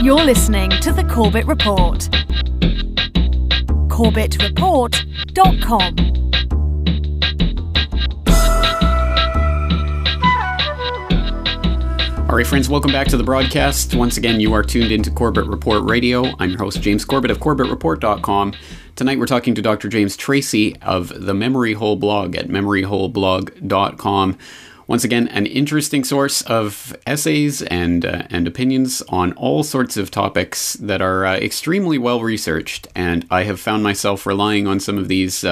You're listening to The Corbett Report. CorbettReport.com. All right, friends, welcome back to the broadcast. Once again, you are tuned into Corbett Report Radio. I'm your host, James Corbett of CorbettReport.com. Tonight, we're talking to Dr. James Tracy of the Memory Hole blog at memoryholeblog.com. Once again, an interesting source of essays and opinions on all sorts of topics that are extremely well researched. And I have found myself relying on some of these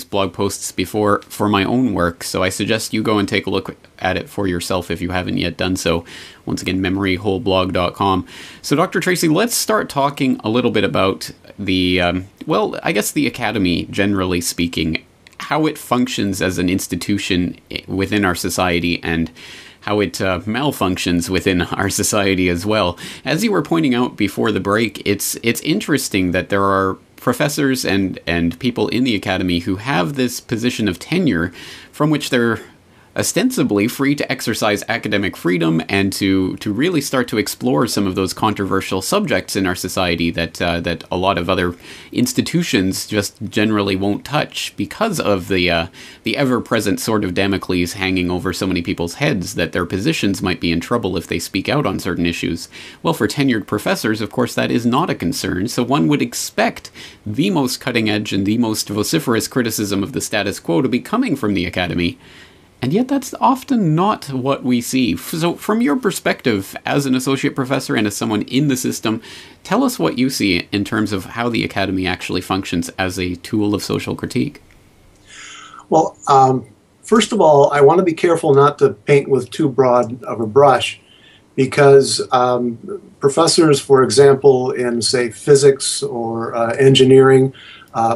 blog posts before for my own work. So I suggest you go and take a look at it for yourself if you haven't yet done so. Once again, memoryholeblog.com. So, Dr. Tracy, let's start talking a little bit about the academy, generally speaking. How it functions as an institution within our society and how it malfunctions within our society as well. As you were pointing out before the break, it's interesting that there are professors and people in the academy who have this position of tenure from which they're ostensibly free to exercise academic freedom and to really start to explore some of those controversial subjects in our society that a lot of other institutions just generally won't touch because of the ever-present sort of Damocles hanging over so many people's heads that their positions might be in trouble if they speak out on certain issues. Well, for tenured professors, of course, that is not a concern, so one would expect the most cutting-edge and the most vociferous criticism of the status quo to be coming from the academy. And yet that's often not what we see. So from your perspective as an associate professor and as someone in the system, tell us what you see in terms of how the academy actually functions as a tool of social critique. Well, first of all, I want to be careful not to paint with too broad of a brush because professors, for example, in, say, physics or engineering,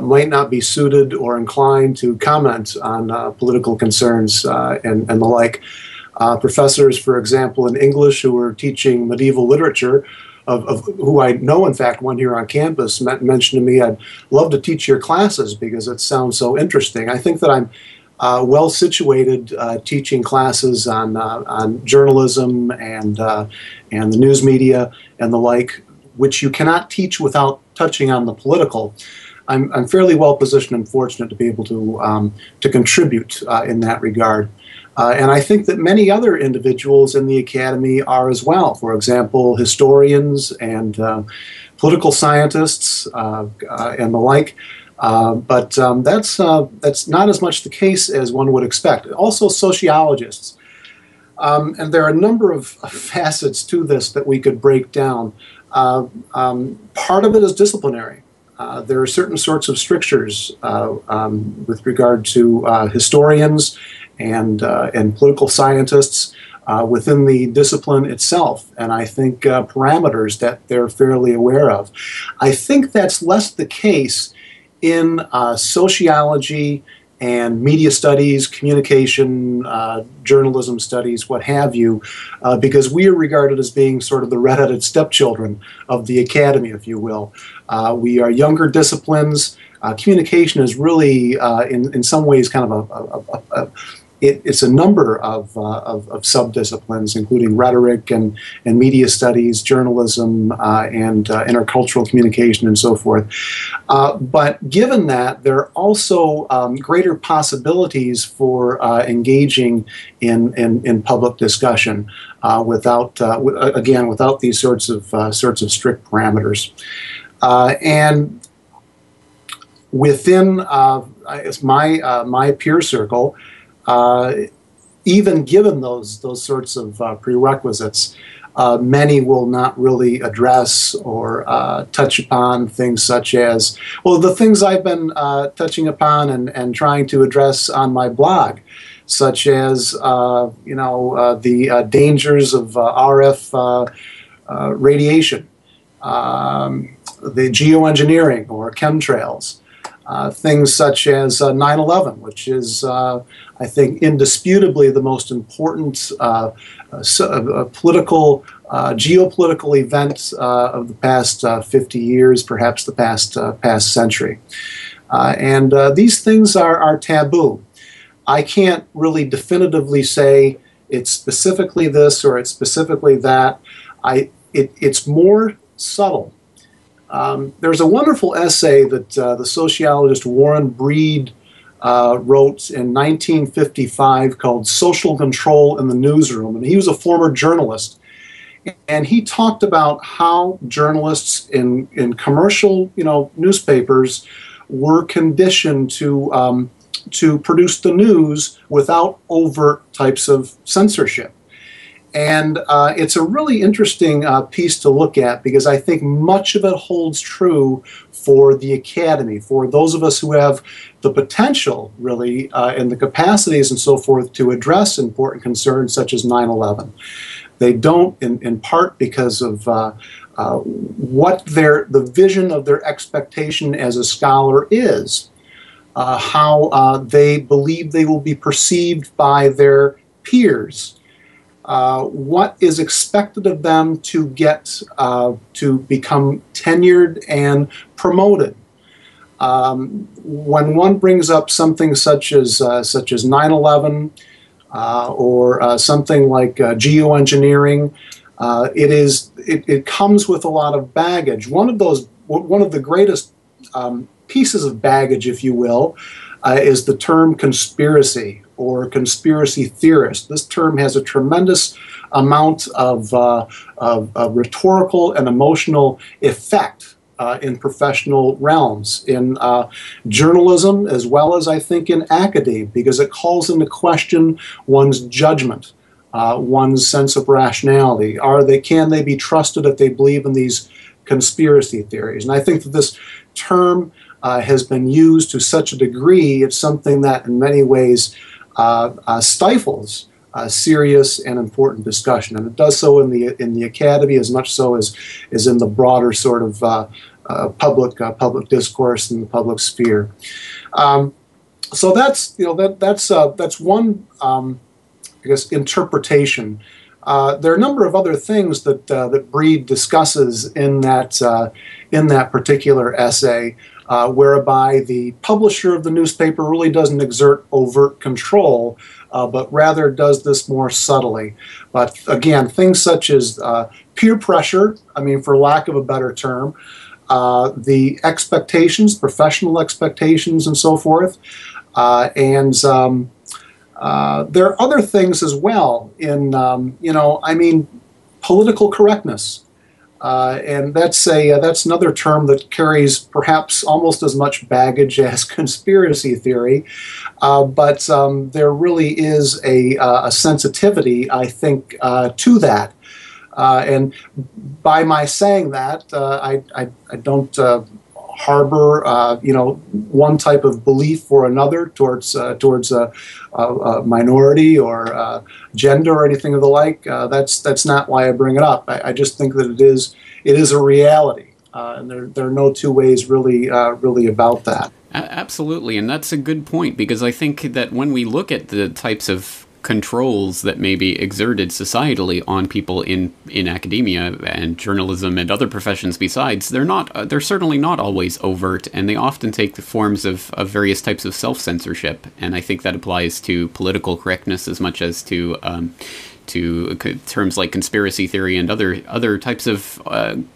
might not be suited or inclined to comment on political concerns and the like. Professors, for example, in English who are teaching medieval literature, of who I know, in fact, one here on campus mentioned to me, I'd love to teach your classes because it sounds so interesting. I think that I'm well situated teaching classes on journalism and the news media and the like, which you cannot teach without touching on the political. I'm fairly well positioned and fortunate to be able to contribute in that regard. And I think that many other individuals in the academy are as well. For example, historians and political scientists and the like. But that's not as much the case as one would expect. Also sociologists. And there are a number of facets to this that we could break down. Part of it is disciplinary. There are certain sorts of strictures with regard to historians and political scientists within the discipline itself, and I think parameters that they're fairly aware of. I think that's less the case in sociology and media studies, communication, journalism studies, what have you, because we are regarded as being sort of the red-headed stepchildren of the academy, if you will. We are younger disciplines. Communication is really, in some ways, kind of it's a number of sub-disciplines, including rhetoric and media studies, journalism, and intercultural communication, and so forth. But given that, there are also greater possibilities for engaging in public discussion without these sorts of strict parameters. And within my peer circle, even given those sorts of prerequisites, many will not really address or touch upon things such as, well, the things I've been touching upon and trying to address on my blog, such as the dangers of RF radiation, the geoengineering or chemtrails. Things such as 9/11, which is, I think, indisputably the most important geopolitical event of the past 50 years, perhaps the past century. And these things are taboo. I can't really definitively say it's specifically this or it's specifically that. it's more subtle. There's a wonderful essay that the sociologist Warren Breed wrote in 1955 called Social Control in the Newsroom. And he was a former journalist. And he talked about how journalists in commercial, newspapers were conditioned to produce the news without overt types of censorship. And it's a really interesting piece to look at, because I think much of it holds true for the academy, for those of us who have the potential, really, and the capacities and so forth to address important concerns such as 9/11. They don't, in part because of the vision of their expectation as a scholar is, how they believe they will be perceived by their peers. What is expected of them to get to become tenured and promoted. When one brings up something such as 9/11 or something like geoengineering, it comes with a lot of baggage. One of the greatest pieces of baggage, if you will, is the term conspiracy or conspiracy theorist. This term has a tremendous amount of rhetorical and emotional effect in professional realms, in journalism, as well as I think in academia, because it calls into question one's judgment, one's sense of rationality. Can they be trusted if they believe in these conspiracy theories? And I think that this term has been used to such a degree, it's something that in many ways stifles serious and important discussion, and it does so in the academy as much so as in the broader sort of public discourse in the public sphere. So that's one I guess interpretation. There are a number of other things that Breed discusses in that particular essay, whereby the publisher of the newspaper really doesn't exert overt control, but rather does this more subtly. But again, things such as peer pressure, for lack of a better term, the expectations, professional expectations and so forth, and there are other things as well in, political correctness. And that's another term that carries perhaps almost as much baggage as conspiracy theory, but there really is a sensitivity, I think, to that. And by my saying that, I don't harbor, one type of belief or another towards a minority or gender or anything of the like. That's not why I bring it up. I just think that it is a reality, and there are no two ways really about that. Absolutely, and that's a good point, because I think that when we look at the types of controls that may be exerted societally on people in academia and journalism and other professions besides, they're certainly not always overt, and they often take the forms of various types of self-censorship. And I think that applies to political correctness as much as to terms like conspiracy theory and other types of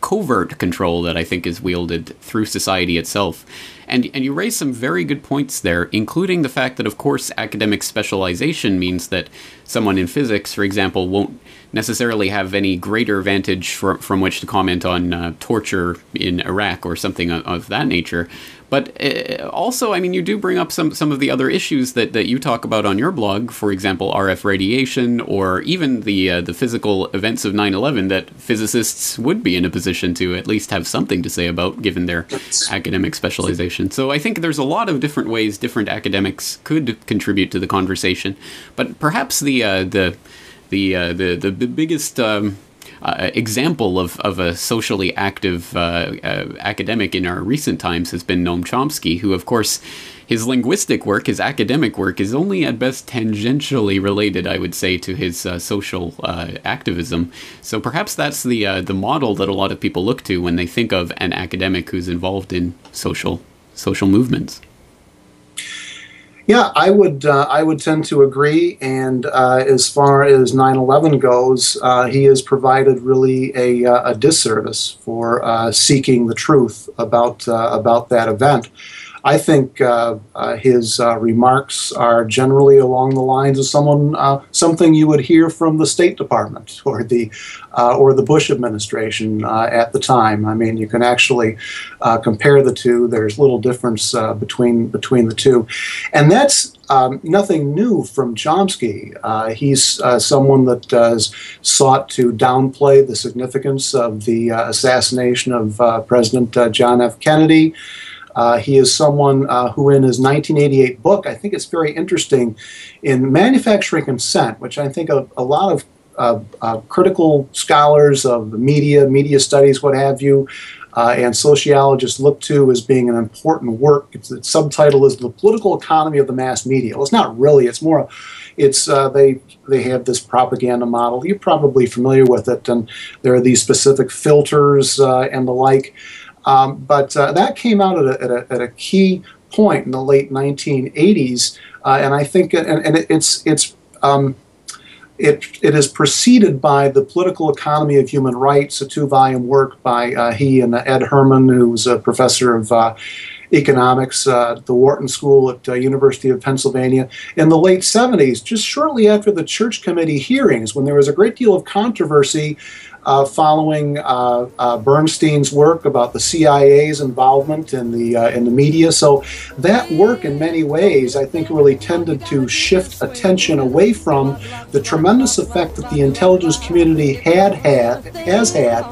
covert control that I think is wielded through society itself. And you raise some very good points there, including the fact that, of course, academic specialization means that someone in physics, for example, won't necessarily have any greater vantage from which to comment on torture in Iraq or something of that nature. But also, you do bring up some of the other issues that you talk about on your blog, for example, RF radiation, or even the physical events of 9/11 that physicists would be in a position to at least have something to say about, given their academic specialization. So I think there's a lot of different ways different academics could contribute to the conversation. But perhaps the biggest example of a socially active academic in our recent times has been Noam Chomsky, who, of course, his linguistic work, his academic work, is only at best tangentially related, I would say, to his social activism. So perhaps that's the model that a lot of people look to when they think of an academic who's involved in social movements. Yeah, I would tend to agree. And as far as 9/11 goes, he has provided really a disservice for seeking the truth about that event. I think his remarks are generally along the lines of something you would hear from the State Department or the Bush administration at the time. I mean, you can actually compare the two. There's little difference between the two, and that's nothing new from Chomsky. He's someone that has sought to downplay the significance of the assassination of President John F. Kennedy. He is someone who, in his 1988 book, I think it's very interesting, in Manufacturing Consent, which I think a lot of critical scholars of the media studies, what have you, and sociologists look to as being an important work. Its subtitle is The Political Economy of the Mass Media. Well, it's not really. It's more, they have this propaganda model. You're probably familiar with it, and there are these specific filters and the like. But that came out at a key point in the late 1980s, and I think, it is preceded by The Political Economy of Human Rights, a 2-volume work by he and Ed Herman, who was a professor of economics at the Wharton School at University of Pennsylvania in the late 70s, just shortly after the Church Committee hearings, when there was a great deal of controversy following Bernstein's work about the CIA's involvement in the media. So that work, in many ways, I think really tended to shift attention away from the tremendous effect that the intelligence community has had,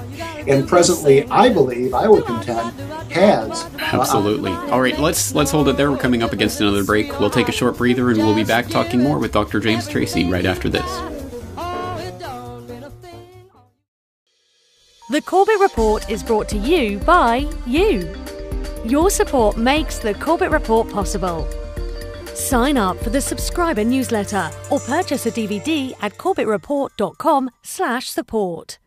and presently, I believe, I would contend, has. Absolutely. All right, let's hold it there. We're coming up against another break. We'll take a short breather, and we'll be back talking more with Dr. James Tracy right after this. The Corbett Report is brought to you by you. Your support makes the Corbett Report possible. Sign up for the subscriber newsletter or purchase a DVD at corbettreport.com/support.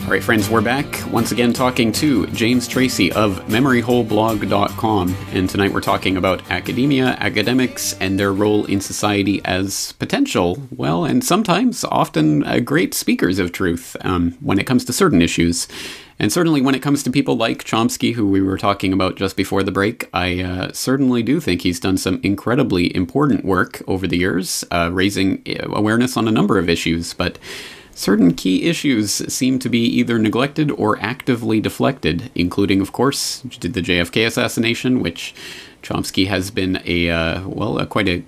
All right, friends, we're back once again talking to James Tracy of memoryholeblog.com, and tonight we're talking about academia, academics, and their role in society as potential, well, and sometimes often great speakers of truth when it comes to certain issues. And certainly when it comes to people like Chomsky, who we were talking about just before the break, I certainly do think he's done some incredibly important work over the years, raising awareness on a number of issues, but certain key issues seem to be either neglected or actively deflected, including, of course, the JFK assassination, which Chomsky has been quite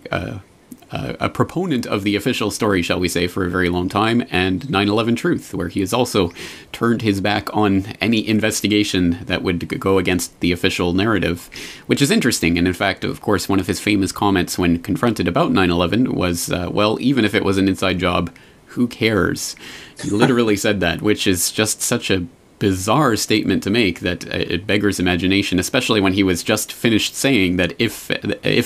a proponent of the official story, shall we say, for a very long time, and 9/11 Truth, where he has also turned his back on any investigation that would go against the official narrative, which is interesting. And in fact, of course, one of his famous comments when confronted about 9/11 was, well, even if it was an inside job, who cares? He literally said that, which is just such a bizarre statement to make that it beggars imagination, especially when he was just finished saying that if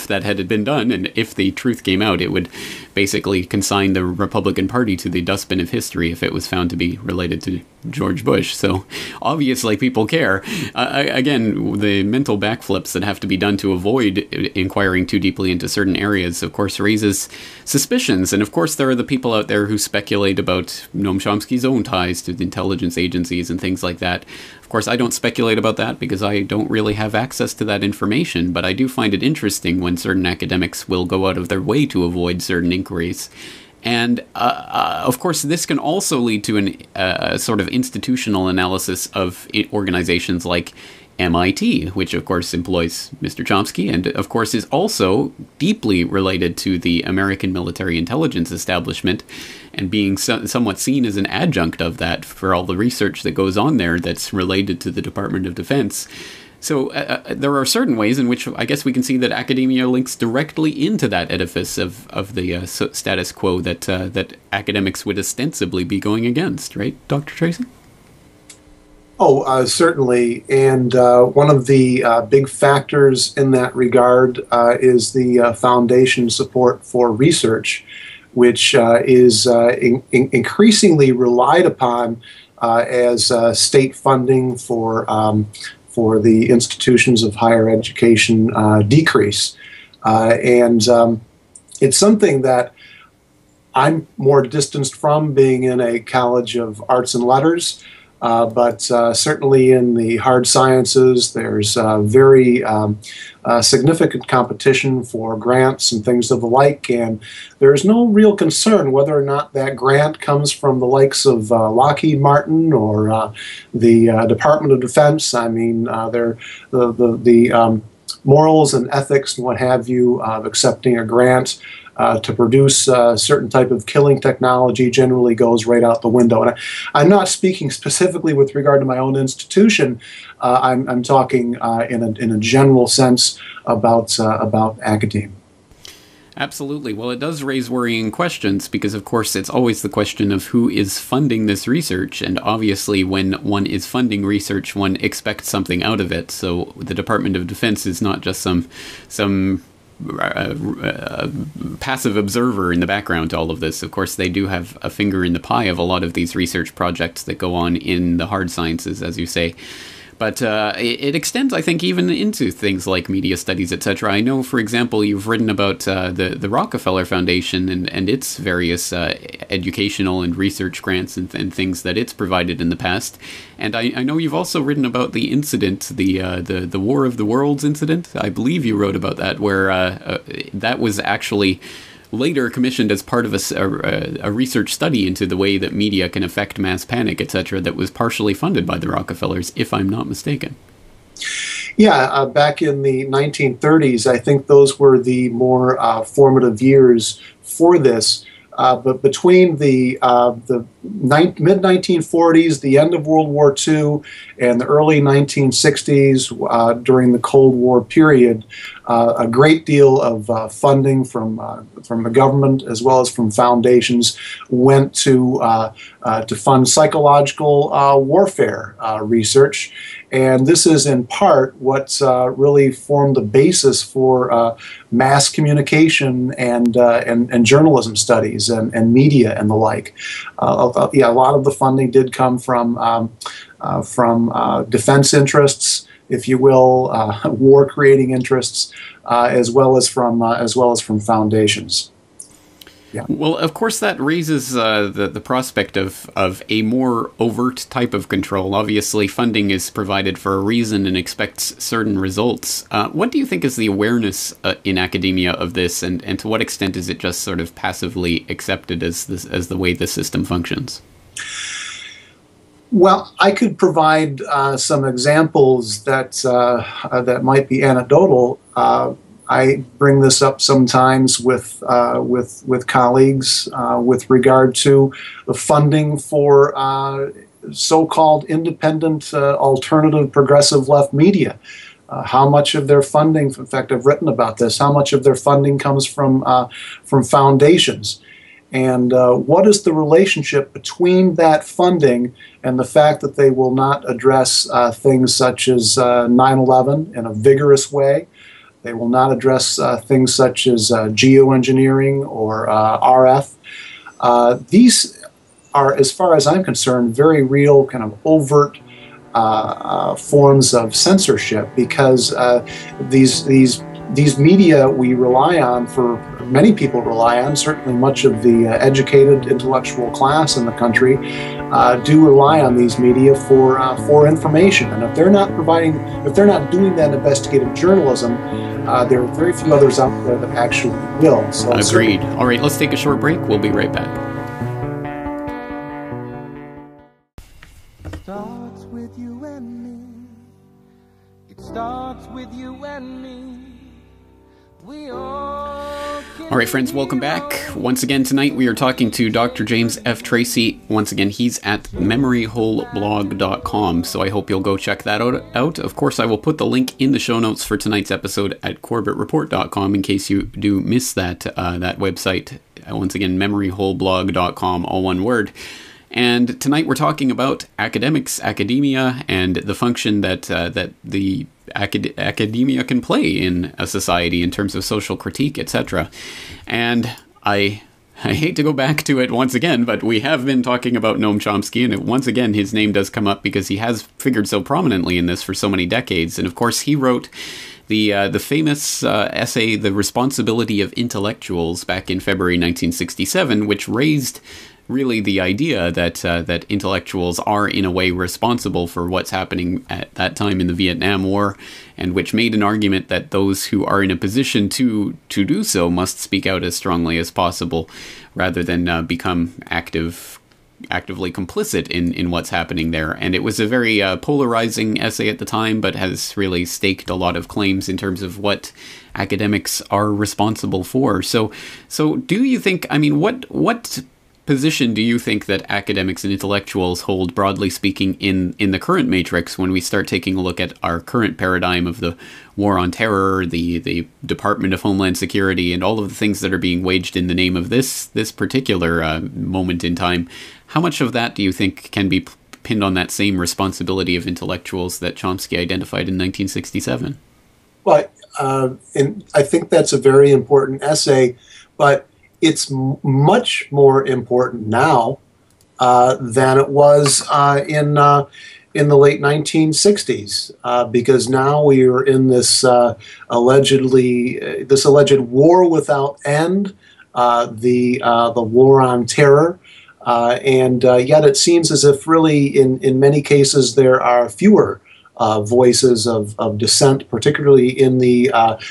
that had been done and if the truth came out, it would basically consign the Republican Party to the dustbin of history if it was found to be related to George Bush. So obviously people care. Again, the mental backflips that have to be done to avoid inquiring too deeply into certain areas, of course, raises suspicions. And of course, there are the people out there who speculate about Noam Chomsky's own ties to the intelligence agencies and things like that. Of course, I don't speculate about that because I don't really have access to that information, but I do find it interesting when certain academics will go out of their way to avoid certain inquiries. And, of course, this can also lead to a sort of institutional analysis of organizations like MIT, which, of course, employs Mr. Chomsky, and, of course, is also deeply related to the American military intelligence establishment, and being somewhat seen as an adjunct of that for all the research that goes on there that's related to the Department of Defense. So there are certain ways in which I guess we can see that academia links directly into that edifice of the status quo that academics would ostensibly be going against, right, Dr. Tracy? Oh, certainly. And one of the big factors in that regard is the foundation support for research, which is increasingly relied upon as state funding for the institutions of higher education decrease. And it's something that I'm more distanced from, being in a college of arts and letters, but certainly in the hard sciences, there's very significant competition for grants and things of the like, and there's no real concern whether or not that grant comes from the likes of Lockheed Martin or the Department of Defense. I mean, the morals and ethics and what have you of accepting a grant to produce a certain type of killing technology generally goes right out the window. And I'm not speaking specifically with regard to my own institution. I'm talking in a general sense about academia. Absolutely. Well, it does raise worrying questions because, of course, it's always the question of who is funding this research. And obviously, when one is funding research, one expects something out of it. So the Department of Defense is not just some passive observer in the background to all of this. Of course, they do have a finger in the pie of a lot of these research projects that go on in the hard sciences, as you say. But it extends, I think, even into things like media studies, etc. I know, for example, you've written about the Rockefeller Foundation and its various educational and research grants and things that it's provided in the past. And I know you've also written about the incident, the War of the Worlds incident. I believe you wrote about that, where that was actually later commissioned as part of a research study into the way that media can affect mass panic, etc., that was partially funded by the Rockefellers, if I'm not mistaken. Yeah, back in the 1930s, I think those were the more formative years for this. But between the mid-1940s, the end of World War II, and the early 1960s, during the Cold War period, a great deal of funding from the government as well as from foundations went to fund psychological warfare research. And this is in part what really formed the basis for mass communication and journalism studies and media and the like. Yeah, a lot of the funding did come from defense interests, if you will, war-creating interests, as well as from foundations. Yeah. Well, of course, that raises the prospect of a more overt type of control. Obviously, funding is provided for a reason and expects certain results. What do you think is the awareness in academia of this, and to what extent is it just sort of passively accepted as the way the system functions? Well, I could provide some examples that might be anecdotal. I bring this up sometimes with colleagues with regard to the funding for so-called independent, alternative, progressive left media. How much of their funding, in fact, I've written about this, how much of their funding comes from foundations? And what is the relationship between that funding and the fact that they will not address things such as 9/11 in a vigorous way? They will not address things such as geoengineering or RF. These are, as far as I'm concerned, very real kind of overt forms of censorship, because these media we rely on, for many people rely on, certainly much of the educated intellectual class in the country do rely on these media for information. And if they're not doing that investigative journalism, there are very few others out there that actually will. So agreed. All right, let's take a short break. We'll be right back. It starts with you and me. It starts with you and me. All right, friends, welcome back. Once again, tonight we are talking to Dr. James F. Tracy. Once again, he's at memoryholeblog.com, so I hope you'll go check that out. Of course, I will put the link in the show notes for tonight's episode at corbettreport.com in case you do miss that website. Once again, memoryholeblog.com, all one word. And tonight we're talking about academics, academia, and the function that the academia can play in a society in terms of social critique, etc. And I I hate to go back to it once again, but we have been talking about Noam Chomsky, and once again his name does come up because he has figured so prominently in this for so many decades. And of course he wrote the famous essay, The Responsibility of Intellectuals, back in February 1967, which raised really the idea that that intellectuals are in a way responsible for what's happening at that time in the Vietnam War, and which made an argument that those who are in a position to do so must speak out as strongly as possible, rather than become actively complicit in what's happening there. And it was a very polarizing essay at the time, but has really staked a lot of claims in terms of what academics are responsible for. So do you think, I mean, what position do you think that academics and intellectuals hold, broadly speaking, in the current matrix, when we start taking a look at our current paradigm of the war on terror, the Department of Homeland Security, and all of the things that are being waged in the name of this particular moment in time? How much of that do you think can be pinned on that same responsibility of intellectuals that Chomsky identified in 1967? Well, and I think that's a very important essay, but it's much more important now than it was in the late 1960s, because now we are in this alleged war without end, the war on terror, and yet it seems as if really in many cases there are fewer voices of dissent, particularly in the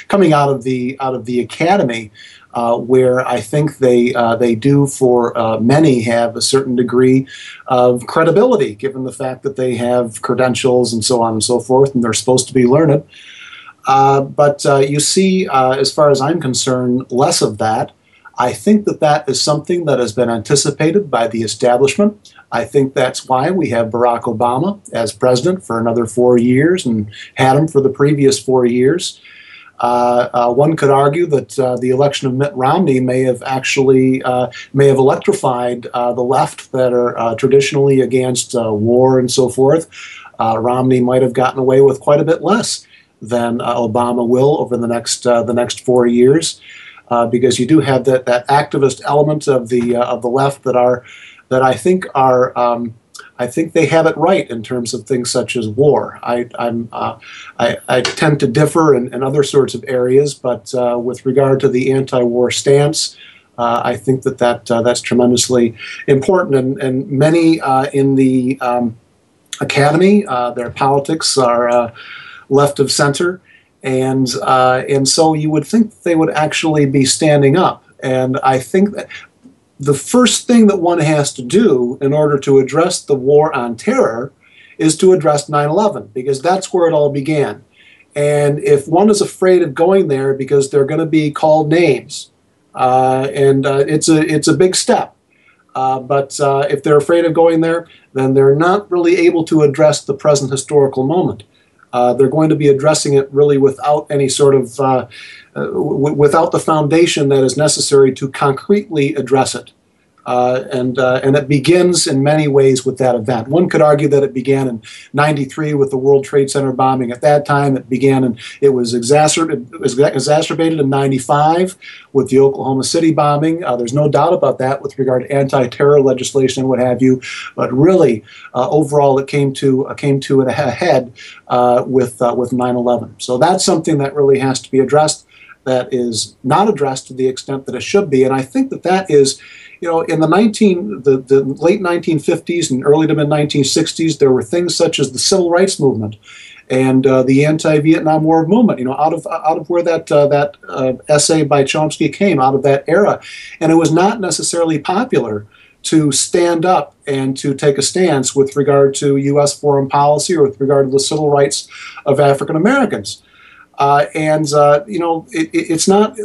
coming out of the academy. Where I think they do, for many, have a certain degree of credibility, given the fact that they have credentials and so on and so forth, and they're supposed to be learned. But you see, as far as I'm concerned, less of that. I think that is something that has been anticipated by the establishment. I think that's why we have Barack Obama as president for another 4 years, and had him for the previous 4 years. One could argue that the election of Mitt Romney may have electrified the left that are traditionally against war and so forth. Romney might have gotten away with quite a bit less than Obama will over the next 4 years, because you do have that activist element of the left that I think are. I think they have it right in terms of things such as war. I tend to differ in other sorts of areas, but with regard to the anti-war stance, I think that's tremendously important. And many in the academy, their politics are left of center, and so you would think that they would actually be standing up. And I think that the first thing that one has to do in order to address the war on terror is to address 9/11, because that's where it all began. And if one is afraid of going there because they're going to be called names, it's a big step. But if they're afraid of going there, then they're not really able to address the present historical moment. They're going to be addressing it really without any sort of without the foundation that is necessary to concretely address it. And it begins in many ways with that event. One could argue that it began in '93 with the World Trade Center bombing. At that time, it was exacerbated in '95 with the Oklahoma City bombing. There's no doubt about that with regard to anti-terror legislation and what have you. But really, overall, it came to a head with 9/11. So that's something that really has to be addressed. That is not addressed to the extent that it should be, and I think that is. In the late 1950s and early to mid 1960s, there were things such as the Civil Rights Movement and the anti-Vietnam War movement. Out of where that essay by Chomsky came, out of that era, and it was not necessarily popular to stand up and to take a stance with regard to U.S. foreign policy or with regard to the civil rights of African Americans. It's not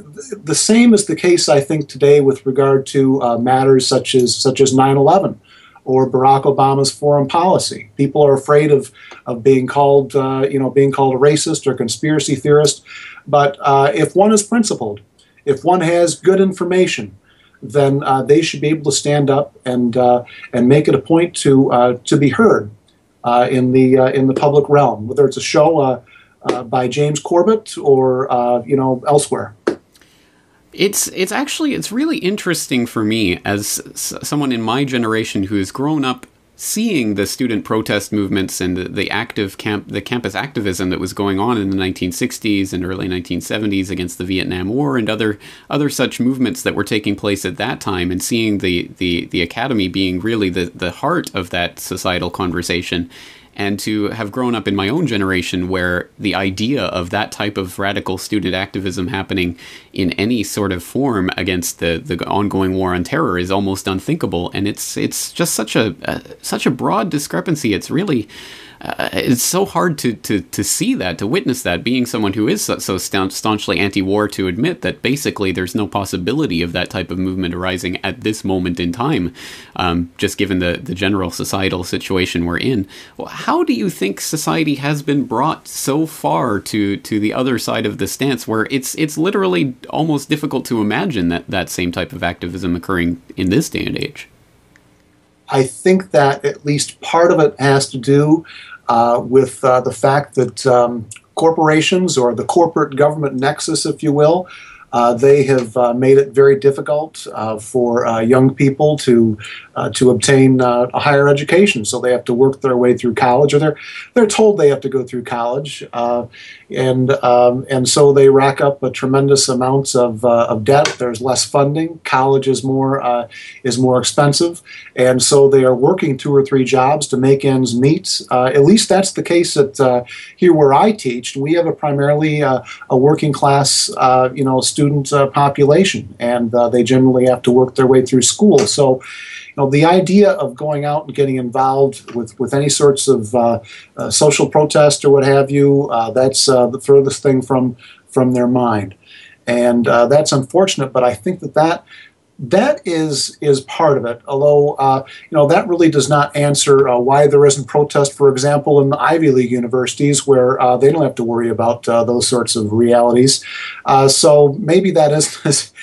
the same as the case, I think, today with regard to matters such as 9/11 or Barack Obama's foreign policy. People are afraid of being called a racist or conspiracy theorist. But if one is principled, if one has good information, then they should be able to stand up and make it a point to be heard in the public realm, whether it's a show by James Corbett or elsewhere. It's really interesting for me as someone in my generation who has grown up seeing the student protest movements and the campus activism that was going on in the 1960s and early 1970s against the Vietnam War and other such movements that were taking place at that time, and seeing the academy being really the heart of that societal conversation. And to have grown up in my own generation where the idea of that type of radical student activism happening in any sort of form against the ongoing war on terror is almost unthinkable. And it's just such a broad discrepancy. It's really it's so hard to see that, to witness that, being someone who is so staunchly anti-war, to admit that basically there's no possibility of that type of movement arising at this moment in time, just given the general societal situation we're in. Well, how do you think society has been brought so far to the other side of the stance, where it's literally almost difficult to imagine that same type of activism occurring in this day and age? I think that at least part of it has to do with the fact that corporations, or the corporate government nexus, if you will, they have made it very difficult for young people to obtain a higher education. So they have to work their way through college, or they're told they have to go through college, and so they rack up a tremendous amounts of debt. There's less funding. College is more expensive, and so they are working 2 or 3 jobs to make ends meet. At least that's the case at here where I teach. We have primarily a working class, student population, and they generally have to work their way through school. So, the idea of going out and getting involved with any sorts of social protest or what have you, that's the furthest thing from their mind, and that's unfortunate. But I think that is part of it. Although that really does not answer why there isn't protest, for example, in the Ivy League universities, where they don't have to worry about those sorts of realities. So maybe that is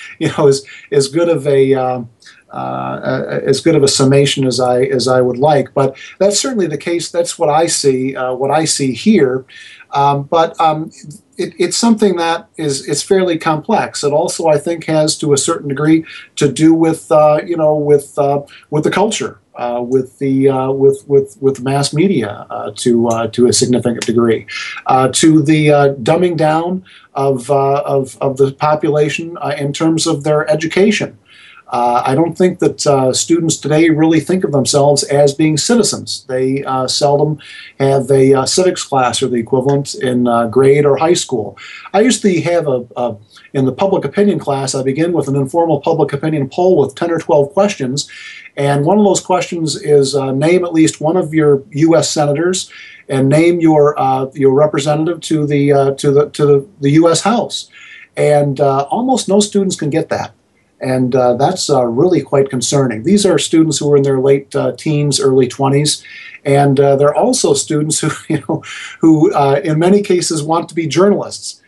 as good of a as good of a summation as I would like, but that's certainly the case. That's what I see here. But it's something that is fairly complex. It also, I think, has to a certain degree to do with the culture, with the mass media, to a significant degree, to the dumbing down of the population in terms of their education. I don't think that students today really think of themselves as being citizens. They seldom have a civics class or the equivalent in grade or high school. I used to have in the public opinion class, I begin with an informal public opinion poll with 10 or 12 questions. And one of those questions is name at least one of your U.S. senators and name your representative to the U.S. House. And almost no students can get that. And that's really quite concerning. These are students who are in their late teens, early 20s, and they're also students who in many cases want to be journalists.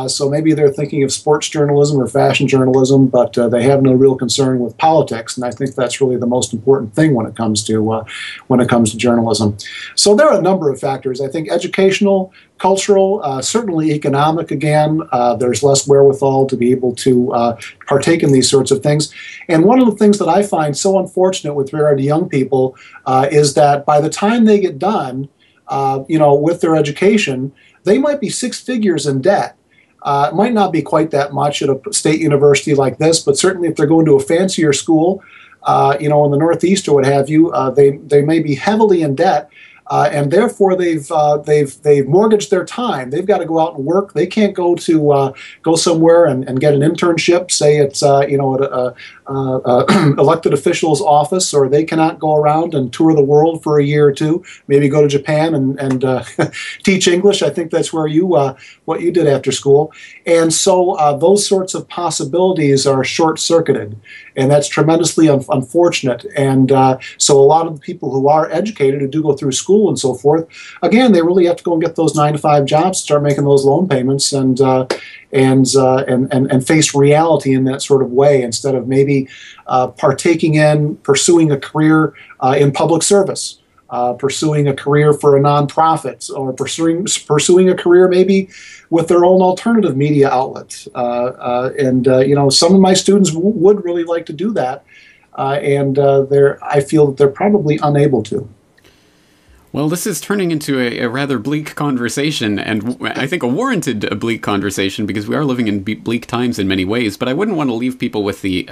So maybe they're thinking of sports journalism or fashion journalism, but they have no real concern with politics. And I think that's really the most important thing when it comes to journalism. So there are a number of factors. I think educational, cultural, certainly economic. Again, there's less wherewithal to be able to partake in these sorts of things. And one of the things that I find so unfortunate with regard to young people is that by the time they get done, with their education, they might be 6 figures in debt. It might not be quite that much at a state university like this, but certainly if they're going to a fancier school, in the Northeast or what have you, they may be heavily in debt. And therefore, they've mortgaged their time. They've got to go out and work. They can't go somewhere and get an internship, say it's at elected official's office, or they cannot go around and tour the world for a year or two. Maybe go to Japan and teach English. I think that's where what you did after school. And so those sorts of possibilities are short-circuited, and that's tremendously unfortunate. And so a lot of the people who are educated, who do go through school and so forth, again, they really have to go and get those 9-to-5 jobs, start making those loan payments, and face reality in that sort of way, instead of maybe pursuing a career in public service. pursuing a career for a nonprofit, or pursuing a career maybe with their own alternative media outlet. And some of my students would really like to do that, and I feel that they're probably unable to. Well, this is turning into a rather bleak conversation, and I think a warranted bleak conversation, because we are living in bleak times in many ways. But I wouldn't want to leave people with the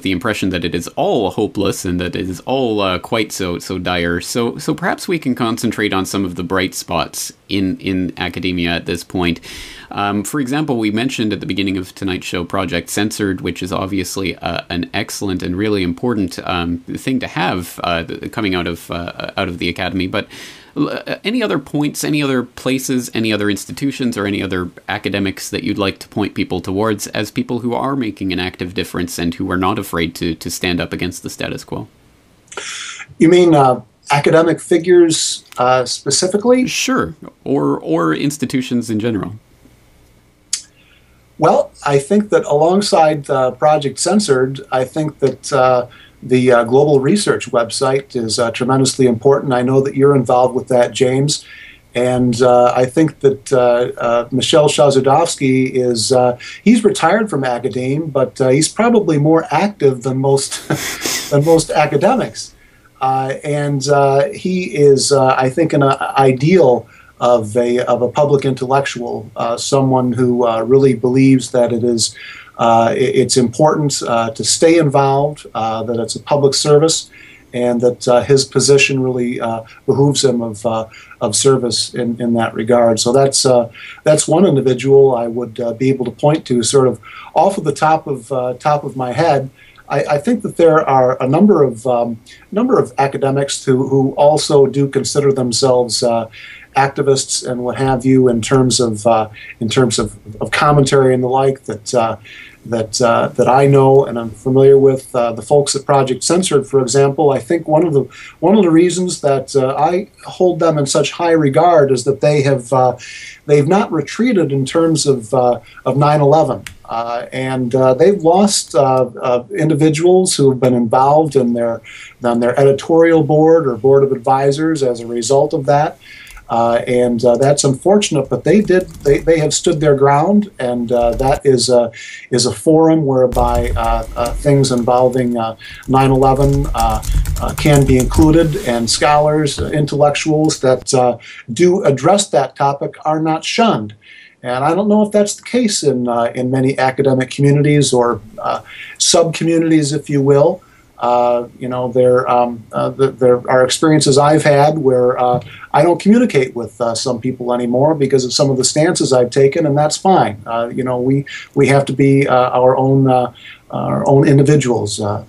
impression that it is all hopeless and that it is all quite so dire. So perhaps we can concentrate on some of the bright spots in academia at this point. For example, we mentioned at the beginning of tonight's show Project Censored, which is obviously an excellent and really important thing to have coming out of the academy. But any other points, any other places, any other institutions, or any other academics that you'd like to point people towards as people who are making an active difference and who are not afraid to stand up against the status quo? You mean academic figures specifically? Sure, or institutions in general. Well, I think that alongside Project Censored, I think that the Global Research website is tremendously important. I know that you're involved with that, James. And I think that Michel Chazudowski he's retired from academe, but he's probably more active than most than most academics. And he is, I think, an ideal of a public intellectual, someone who really believes that it's important to stay involved, that it's a public service, and that his position really behooves him of service in that regard. So that's one individual I would be able to point to, sort of off of the top of my head. I think that there are a number of academics who also do consider themselves activists and what have you, in terms of commentary and the like, that I know and I'm familiar with. The folks at Project Censored, for example, I think one of the reasons that I hold them in such high regard is that they've not retreated in terms of 9/11, and they've lost individuals who have been involved in their editorial board or board of advisors as a result of that. And that's unfortunate, but they have stood their ground, and that is a forum whereby things involving 9/11 can be included, and scholars, intellectuals that do address that topic are not shunned. And I don't know if that's the case in many academic communities, or sub-communities, if you will. There are experiences I've had where I don't communicate with some people anymore because of some of the stances I've taken, and that's fine. We have to be our own individuals. Those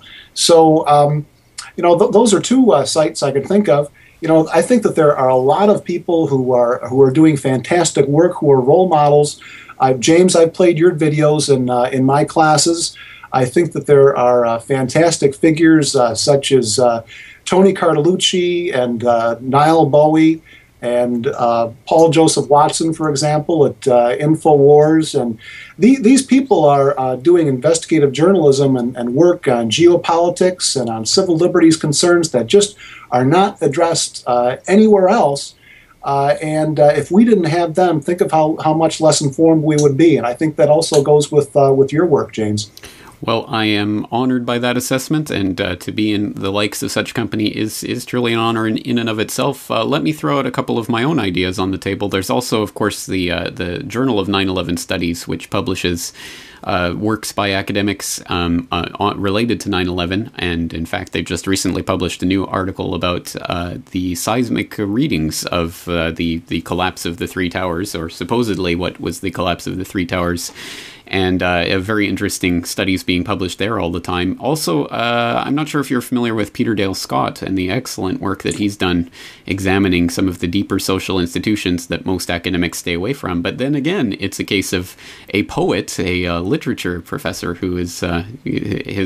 are two sites I could think of. I think that there are a lot of people who are doing fantastic work, who are role models. James, I've played your videos in my classes. I think that there are fantastic figures such as Tony Cartolucci and Niall Bowie and Paul Joseph Watson, for example, at InfoWars. And these people are doing investigative journalism and work on geopolitics and on civil liberties concerns that just are not addressed anywhere else. And if we didn't have them, think of how much less informed we would be. And I think that also goes with your work, James. Well, I am honored by that assessment, and to be in the likes of such company is truly an honor in and of itself. Let me throw out a couple of my own ideas on the table. There's also, of course, the Journal of 9/11 Studies, which publishes works by academics related to 9/11, and in fact, they've just recently published a new article about the seismic readings of the collapse of the Three Towers, or supposedly what was the collapse of the Three Towers. And very interesting studies being published there all the time. Also, I'm not sure if you're familiar with Peter Dale Scott and the excellent work that he's done examining some of the deeper social institutions that most academics stay away from. But then again, it's a case of a poet, a literature professor who has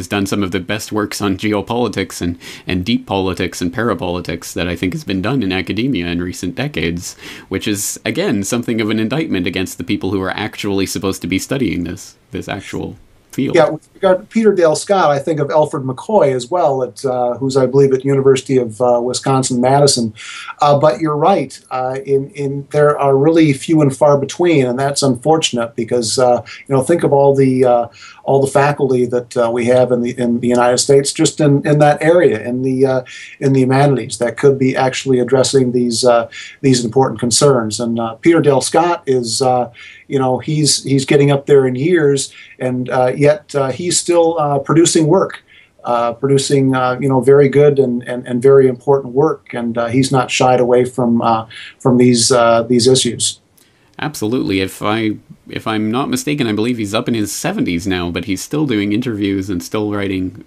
done some of the best works on geopolitics and deep politics and parapolitics that I think has been done in academia in recent decades, which is, again, something of an indictment against the people who are actually supposed to be studying this actual field. Yeah, with regard to Peter Dale Scott, I think of Alfred McCoy as well, who's, I believe, at University of Wisconsin-Madison. But you're right. There are really few and far between, and that's unfortunate because think of all the faculty that we have in the United States just in that area in the humanities that could be actually addressing these important concerns. And Peter Dale Scott is he's getting up there in years, and yet he's still producing work, producing very good and very important work, and he's not shied away from these issues. Absolutely. If I'm not mistaken, I believe he's up in his 70s now, but he's still doing interviews and still writing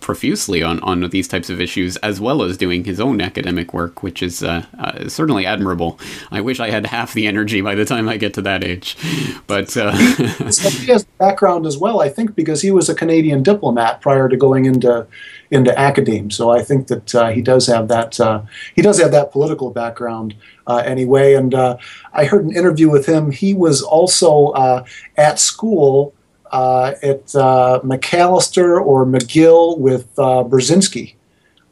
profusely on these types of issues, as well as doing his own academic work, which is certainly admirable. I wish I had half the energy by the time I get to that age. But he has background as well, I think, because he was a Canadian diplomat prior to going into academe. So I think that he does have that political background anyway. And I heard an interview with him. He was also at school at McAllister or McGill with Brzezinski.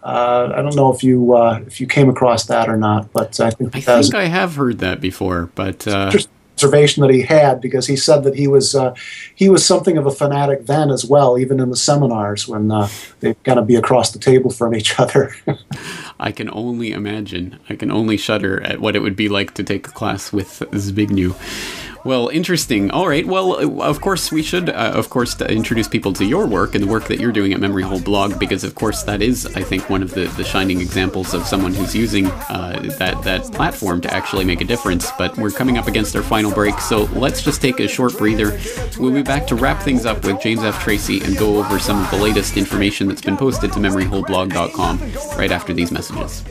I don't know if you came across that or not, but I think I have heard that before. But just observation that he had, because he said that he was something of a fanatic then as well, even in the seminars when they'd kind of be across the table from each other. I can only imagine. I can only shudder at what it would be like to take a class with Zbigniew. Well, interesting. All right. Well, of course, we should, introduce people to your work and the work that you're doing at Memory Hole Blog, because, of course, that is, I think, one of the shining examples of someone who's using that platform to actually make a difference. But we're coming up against our final break, so let's just take a short breather. We'll be back to wrap things up with James F. Tracy and go over some of the latest information that's been posted to memoryholeblog.com right after these messages.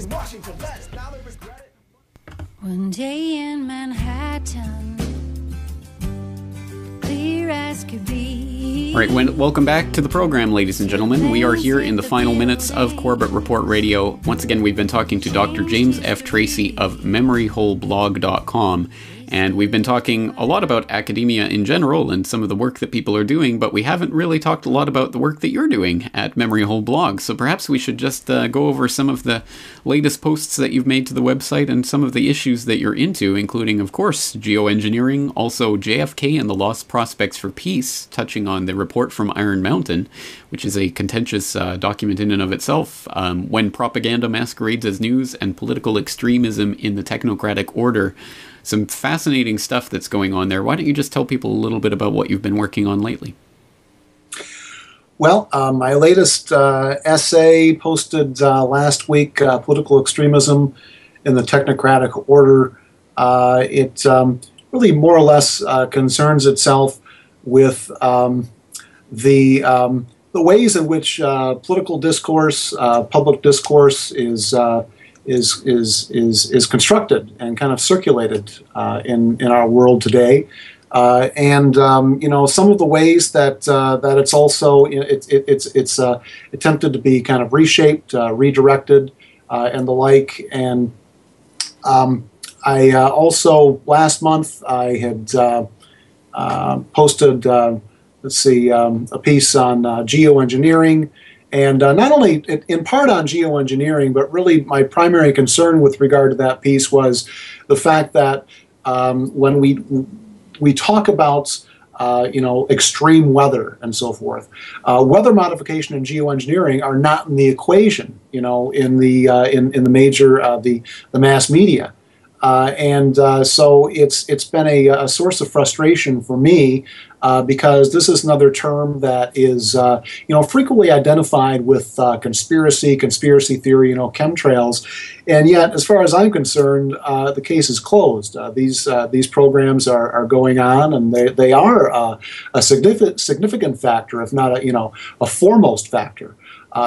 One day in Manhattan, clear as could be. All right, welcome back to the program, ladies and gentlemen. We are here in the final minutes of Corbett Report Radio. Once again, we've been talking to Dr. James F. Tracy of memoryholeblog.com. And we've been talking a lot about academia in general and some of the work that people are doing, but we haven't really talked a lot about the work that you're doing at Memory Hole Blog. So perhaps we should just go over some of the latest posts that you've made to the website and some of the issues that you're into, including, of course, geoengineering, also JFK and the Lost Prospects for Peace, touching on the report from Iron Mountain, which is a contentious document in and of itself, when propaganda masquerades as news, and political extremism in the technocratic order. Some fascinating stuff that's going on there. Why don't you just tell people a little bit about what you've been working on lately? Well, my latest essay posted last week, Political Extremism in the Technocratic Order. It really more or less concerns itself with the ways in which political discourse, public discourse is constructed and kind of circulated in our world today, and some of the ways that it's also it's attempted to be kind of reshaped, redirected, and the like. And I also last month I had posted a piece on geoengineering. And not only in part on geoengineering, but really my primary concern with regard to that piece was the fact that when we talk about extreme weather and so forth, weather modification and geoengineering are not in the equation, in the major the mass media. So it's been a source of frustration for me because this is another term that is frequently identified with conspiracy theory, chemtrails, and yet as far as I'm concerned, the case is closed. These programs are going on, and they are a significant factor, if not a foremost factor.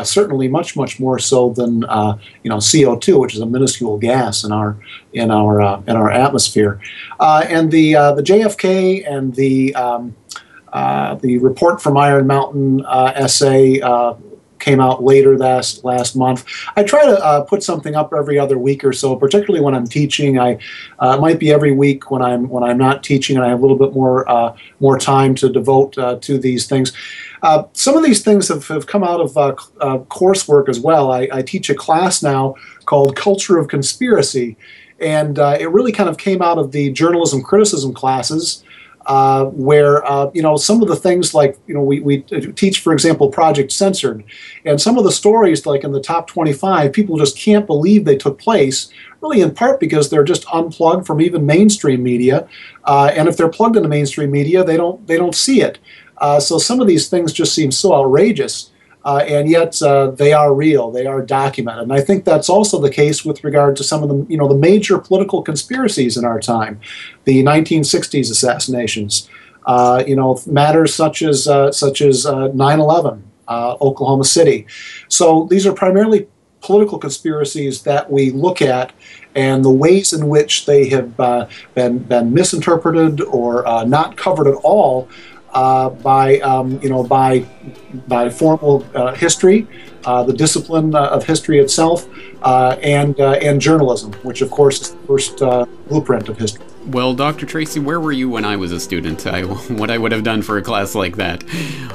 Certainly much more so than CO2, which is a minuscule gas in our atmosphere. And the JFK and the report from Iron Mountain essay came out later last month. I try to put something up every other week or so, particularly when I'm teaching. It might be every week when I'm not teaching and I have a little bit more time to devote to these things. Some of these things have come out of coursework as well. I teach a class now called Culture of Conspiracy, and it really kind of came out of the journalism criticism classes, where some of the things like we teach, for example, Project Censored, and some of the stories like in the top 25, people just can't believe they took place. Really, in part because they're just unplugged from even mainstream media, and if they're plugged into mainstream media, they don't see it. So some of these things just seem so outrageous, and yet they are real. They are documented, and I think that's also the case with regard to some of the the major political conspiracies in our time, the 1960s assassinations, matters such as 9/11, Oklahoma City. So these are primarily political conspiracies that we look at, and the ways in which they have been misinterpreted or not covered at all by formal history, the discipline of history itself, and journalism, which of course is the first blueprint of history. Well, Dr. Tracy, where were you when I was a student? What I would have done for a class like that.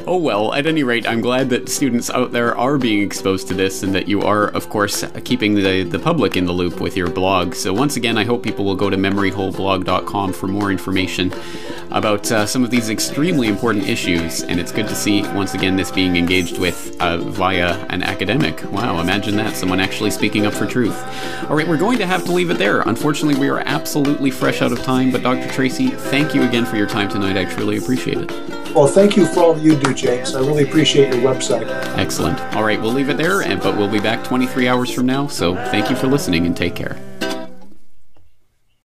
Oh well, at any rate, I'm glad that students out there are being exposed to this and that you are, of course, keeping the public in the loop with your blog. So once again, I hope people will go to memoryholeblog.com for more information about some of these extremely important issues, and it's good to see, once again, this being engaged with via an academic. Wow, imagine that, someone actually speaking up for truth. All right, we're going to have to leave it there. Unfortunately, we are absolutely fresh out of time, but Dr. Tracy, thank you again for your time tonight. I truly appreciate it. Well, thank you for all that you do, James. I really appreciate your website. Excellent. All right, we'll leave it there, but we'll be back 23 hours from now, so thank you for listening and take care.